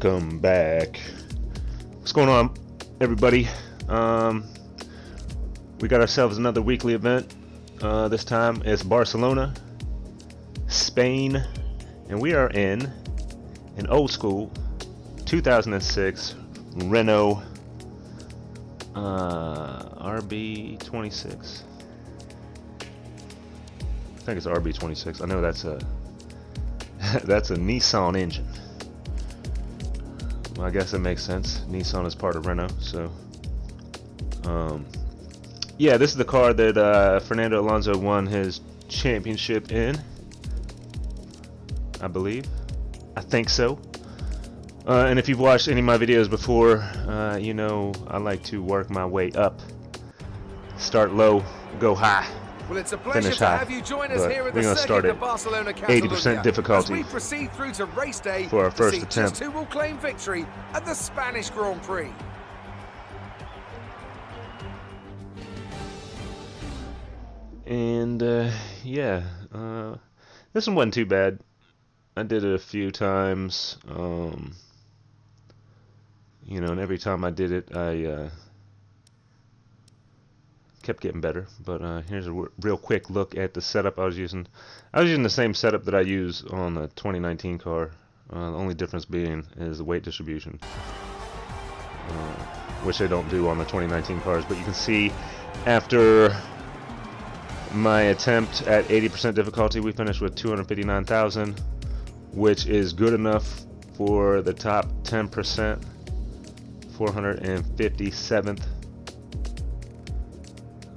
Welcome back. What's going on, everybody? We got ourselves another weekly event. This time it's Barcelona, Spain, and we are in an old school 2006 Renault RB26. I think it's RB26. I know that's a that's a Nissan engine. Well, I guess it makes sense. Nissan is part of Renault, so yeah, this is the car that Fernando Alonso won his championship in, I believe. I think so. And if you've watched any of my videos before, you know I like to work my way up. Start low, go high. Well, it's a pleasure finish to high. have you join us here at the We're circuit gonna of Barcelona, 80% difficulty as we proceed through to race day for our to first see attempt. just who will claim victory at the Spanish Grand Prix. And yeah, this one wasn't too bad. I did it a few times, you know, and every time I did it, I kept getting better. But here's a real quick look at the setup I was using. I was using the same setup that I use on the 2019 car. The only difference being is the weight distribution, which they don't do on the 2019 cars. But you can see after my attempt at 80% difficulty, we finished with 259,000, which is good enough for the top 10%, 457th.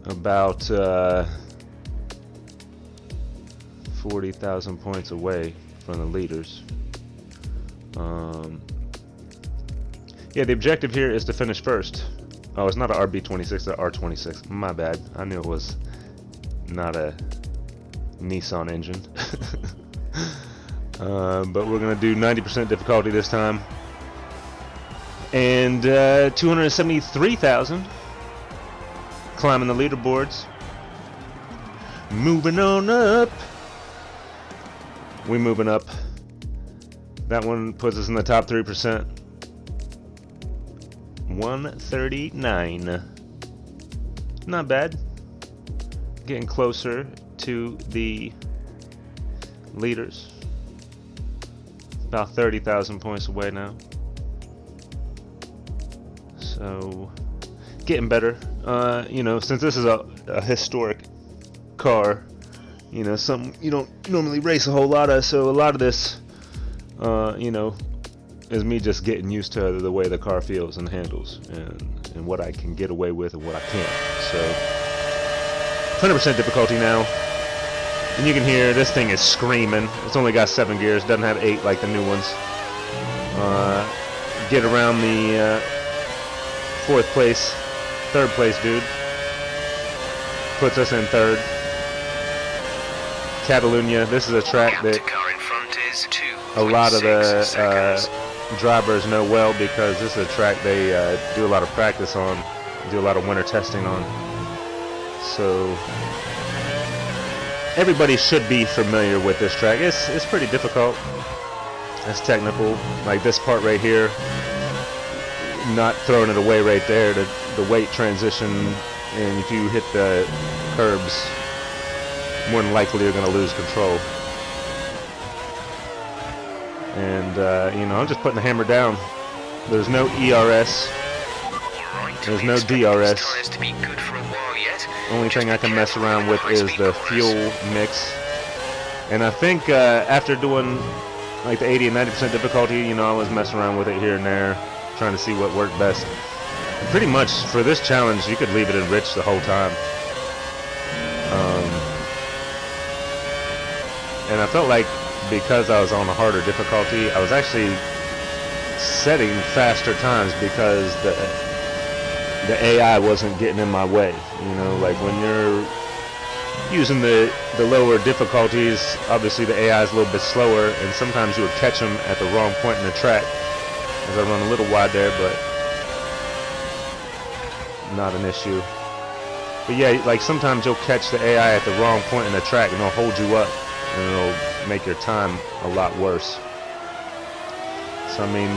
About 40,000 points away from the leaders. Yeah, the objective here is to finish first. Oh, it's not an RB26, it's an R26. My bad. I knew it was not a Nissan engine. But we're gonna do 90% difficulty this time, and 273,000. Climbing the leaderboards. Moving on up. We moving up. That one puts us in the top 3%. 139. Not bad. Getting closer to the leaders. About 30,000 points away now. So getting better. You know, since this is a historic car, you know, something you don't normally race a whole lot of, so a lot of this, you know, is me just getting used to the way the car feels and handles, and what I can get away with and what I can't. So 100% difficulty now, and you can hear this thing is screaming. It's only got 7 gears, doesn't have 8 like the new ones. Get around the 4th place. 3rd place dude puts us in 3rd. Catalunya. This is a track that a lot of the drivers know well, because this is a track they do a lot of practice on, do a lot of winter testing on. So everybody should be familiar with this track. It's pretty difficult. It's technical. Like this part right here, not throwing it away right there, the weight transition, and if you hit the curbs, more than likely you're going to lose control. And you know, I'm just putting the hammer down. There's no ERS, there's no DRS. Only thing I can mess around with is the fuel mix. And I think after doing like the 80 and 90% difficulty, you know, I was messing around with it here and there, trying to see what worked best. And pretty much for this challenge, you could leave it in rich the whole time. And I felt like because I was on a harder difficulty, I was actually setting faster times because the AI wasn't getting in my way. You know, like when you're using the lower difficulties, obviously the AI is a little bit slower, and sometimes you would catch them at the wrong point in the track. As I run a little wide there, but not an issue. But yeah, like sometimes you'll catch the AI at the wrong point in the track, and it'll hold you up, and it'll make your time a lot worse. So I mean,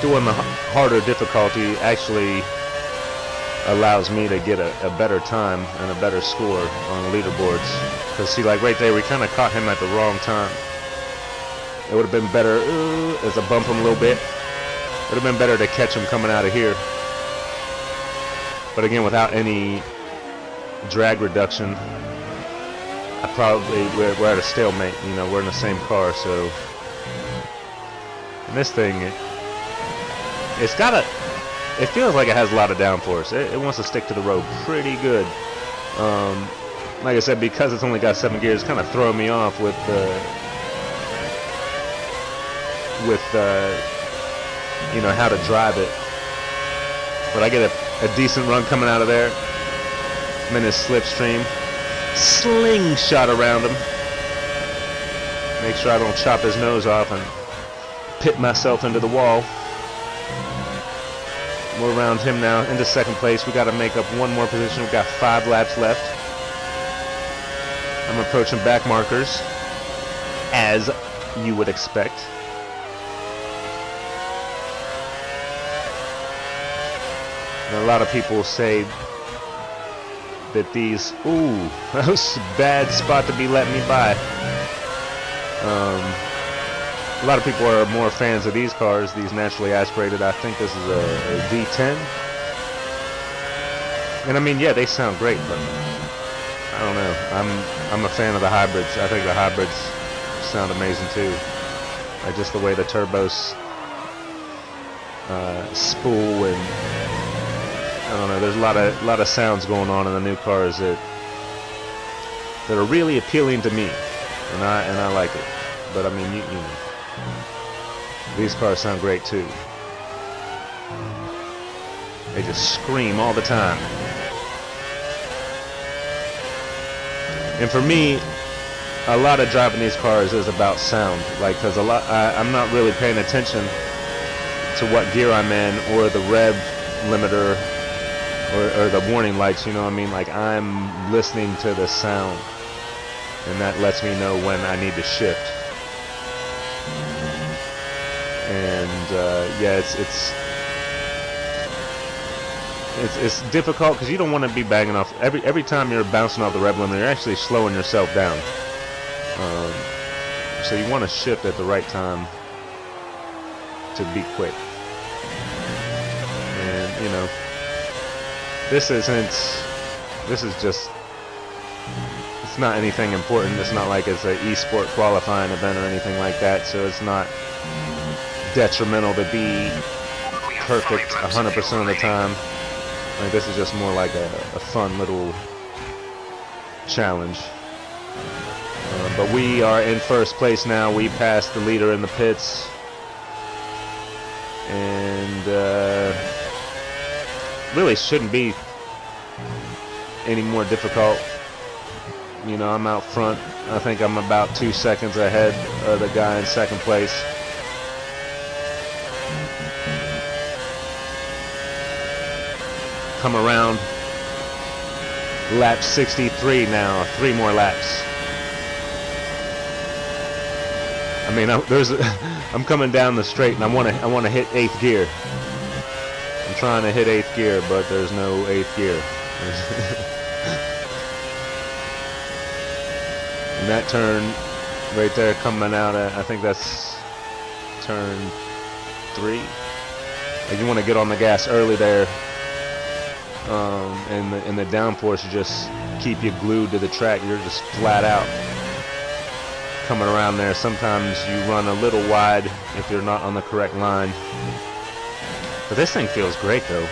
doing the harder difficulty actually allows me to get a better time and a better score on the leaderboards. Because see, like right there, we kind of caught him at the wrong time. It would have been better as I bump him a little bit. It would have been better to catch him coming out of here. But again, without any drag reduction, we're at a stalemate. You know, we're in the same car, so. And this thing, it feels like it has a lot of downforce. It wants to stick to the road pretty good. Like I said, because it's only got 7 gears, kind of throwing me off with you know, how to drive it. But I get a decent run coming out of there. I'm in his slipstream. Slingshot around him. Make sure I don't chop his nose off and pit myself into the wall. We're around him now into second place. We got to make up one more position. We've got 5 laps left. I'm approaching back markers, as you would expect. And a lot of people say that these, that was a bad spot to be letting me by. A lot of people are more fans of these cars, these naturally aspirated. I think this is a V10. And I mean, yeah, they sound great, but I don't know. I'm a fan of the hybrids. I think the hybrids sound amazing too. Like just the way the turbos spool, and I don't know. There's a lot of sounds going on in the new cars that are really appealing to me, and I like it. But I mean, you know. These cars sound great too. They just scream all the time. And for me, a lot of driving these cars is about sound. Like, cause I'm not really paying attention to what gear I'm in or the rev limiter or the warning lights. You know what I mean? Like, I'm listening to the sound, and that lets me know when I need to shift. And yeah, it's difficult because you don't want to be banging off every time you're bouncing off the rev limiter. You're actually slowing yourself down. So you want to shift at the right time to be quick. And you know, this is just, it's not anything important. It's not like it's an e-sport qualifying event or anything like that. So it's not detrimental to be perfect 100% of the time. Like, this is just more like a fun little challenge. But we are in first place now. We passed the leader in the pits, and really shouldn't be any more difficult. You know, I'm out front. I think I'm about 2 seconds ahead of the guy in second place. Come around lap 63 now, 3 more laps. I mean, I'm coming down the straight, and I want to hit 8th gear. I'm trying to hit 8th gear, but there's no 8th gear. And that turn right there coming out at, I think that's turn 3. Like, you want to get on the gas early there. And the downforce just keep you glued to the track. You're just flat out coming around there. Sometimes you run a little wide if you're not on the correct line. But this thing feels great though.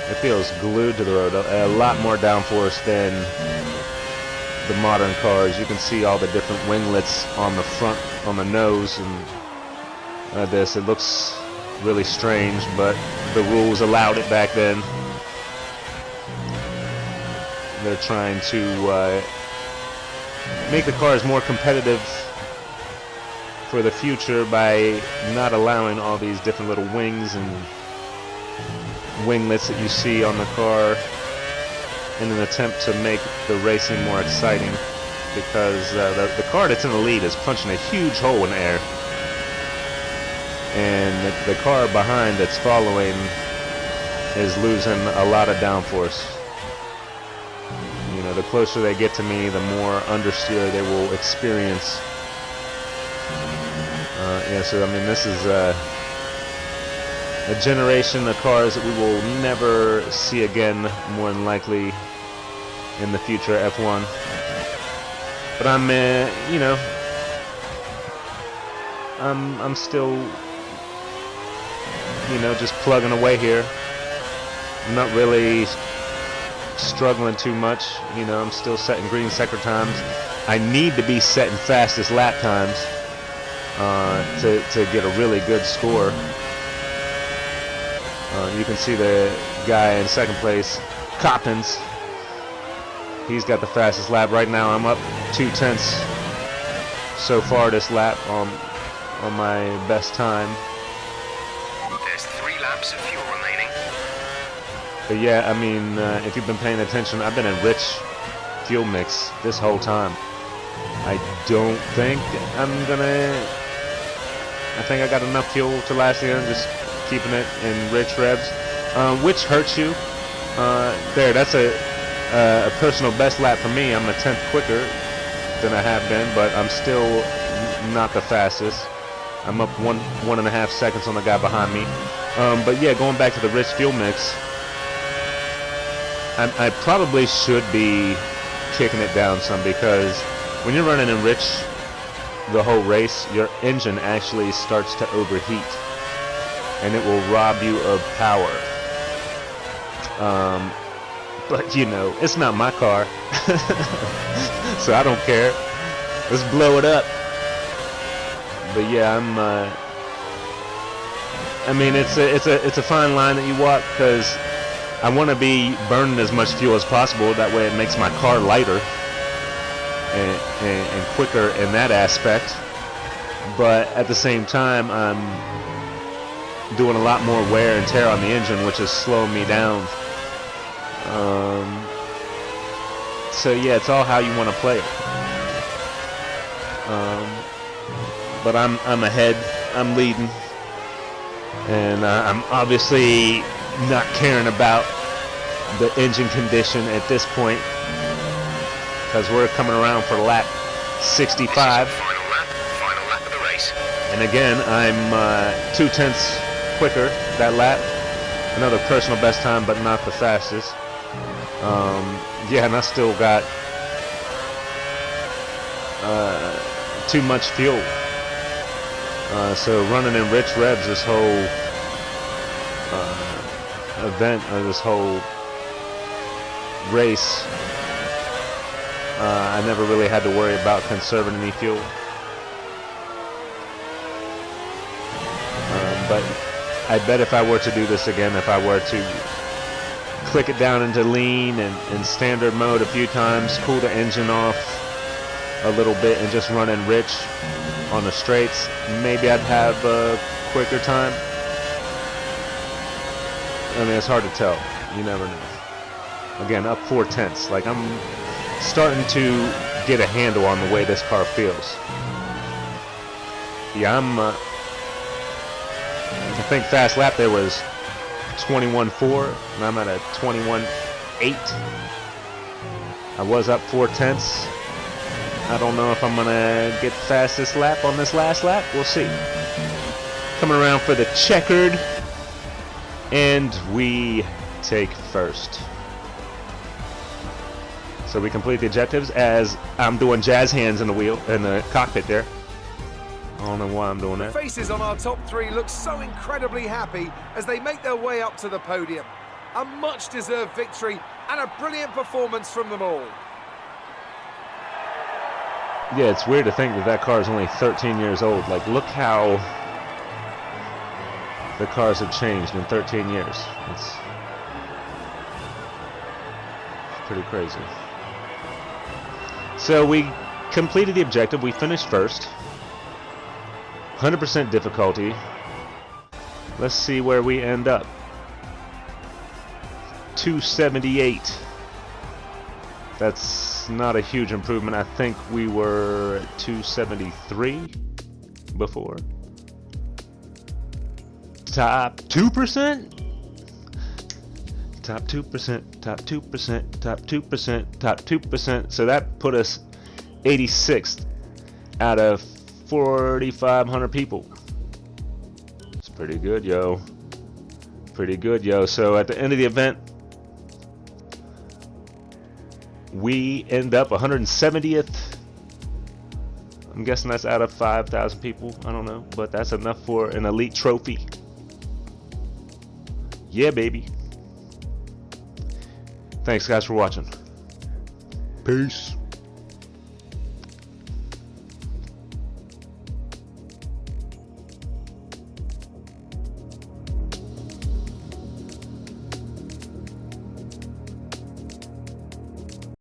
It feels glued to the road. A lot more downforce than the modern cars. You can see all the different winglets on the front, on the nose, and this. It looks really strange, but the rules allowed it back then. They're trying to make the cars more competitive for the future by not allowing all these different little wings and winglets that you see on the car, in an attempt to make the racing more exciting, because the car that's in the lead is punching a huge hole in the air. and the car behind that's following is losing a lot of downforce. You know, the closer they get to me, the more understeer they will experience. Yeah, so I mean, this is a generation of cars that we will never see again, more than likely, in the future F1. But I'm, you know, I'm still, you know, just plugging away here. I'm not really struggling too much. You know, I'm still setting green sector times. I need to be setting fastest lap times to get a really good score. You can see the guy in second place, Coppins. He's got the fastest lap. Right now I'm up 2/10 so far this lap on my best time. There's 3 laps of fuel remaining. But yeah, I mean, if you've been paying attention, I've been in rich fuel mix this whole time. I don't think I think I got enough fuel to last the end, just keeping it in rich revs, which hurts you. There, that's a personal best lap for me. I'm a 10th quicker than I have been, but I'm still not the fastest. I'm up 1.5 seconds on the guy behind me. But yeah, going back to the rich fuel mix, I probably should be kicking it down some, because when you're running in rich the whole race, your engine actually starts to overheat, and it will rob you of power. But you know, it's not my car, so I don't care. Let's blow it up. But yeah, I mean, it's a fine line that you walk, because I want to be burning as much fuel as possible. That way, it makes my car lighter and quicker in that aspect. But at the same time, I'm doing a lot more wear and tear on the engine, which is slowing me down. So yeah, it's all how you want to play it. But I'm ahead, I'm leading, and I'm obviously not caring about the engine condition at this point, because we're coming around for lap 65. Final lap of the race. And again, I'm 2/10 quicker that lap. Another personal best time, but not the fastest. Yeah, and I still got too much fuel. So running in rich revs this whole event, or this whole race, I never really had to worry about conserving any fuel. But I bet if I were to do this again, if I were to click it down into lean and standard mode a few times, cool the engine off a little bit, and just run in rich on the straights, maybe I'd have a quicker time. I mean, it's hard to tell. You never know. Again, up 4/10. Like, I'm starting to get a handle on the way this car feels. Yeah, I think fast lap there was 21.4, and I'm at a 21.8. I was up 4/10. I don't know if I'm gonna get fastest lap on this last lap. We'll see. Coming around for the checkered, and we take first. So we complete the objectives as I'm doing jazz hands in the cockpit there. I don't know why I'm doing that. Faces on our top 3 look so incredibly happy as they make their way up to the podium. A much-deserved victory and a brilliant performance from them all. Yeah, it's weird to think that car is only 13 years old. Like, look how the cars have changed in 13 years. It's pretty crazy. So we completed the objective. We finished first. 100% difficulty. Let's see where we end up. 278. That's not a huge improvement. I think we were at 273 before. top 2%? Top 2%, top 2%, top 2%, top 2%. So that put us 86th out of 4,500 people. It's pretty good, yo. Pretty good, yo. So at the end of the event, we end up 170th. I'm guessing that's out of 5,000 people. I don't know, but that's enough for an elite trophy. Yeah, baby. Thanks, guys, for watching. Peace.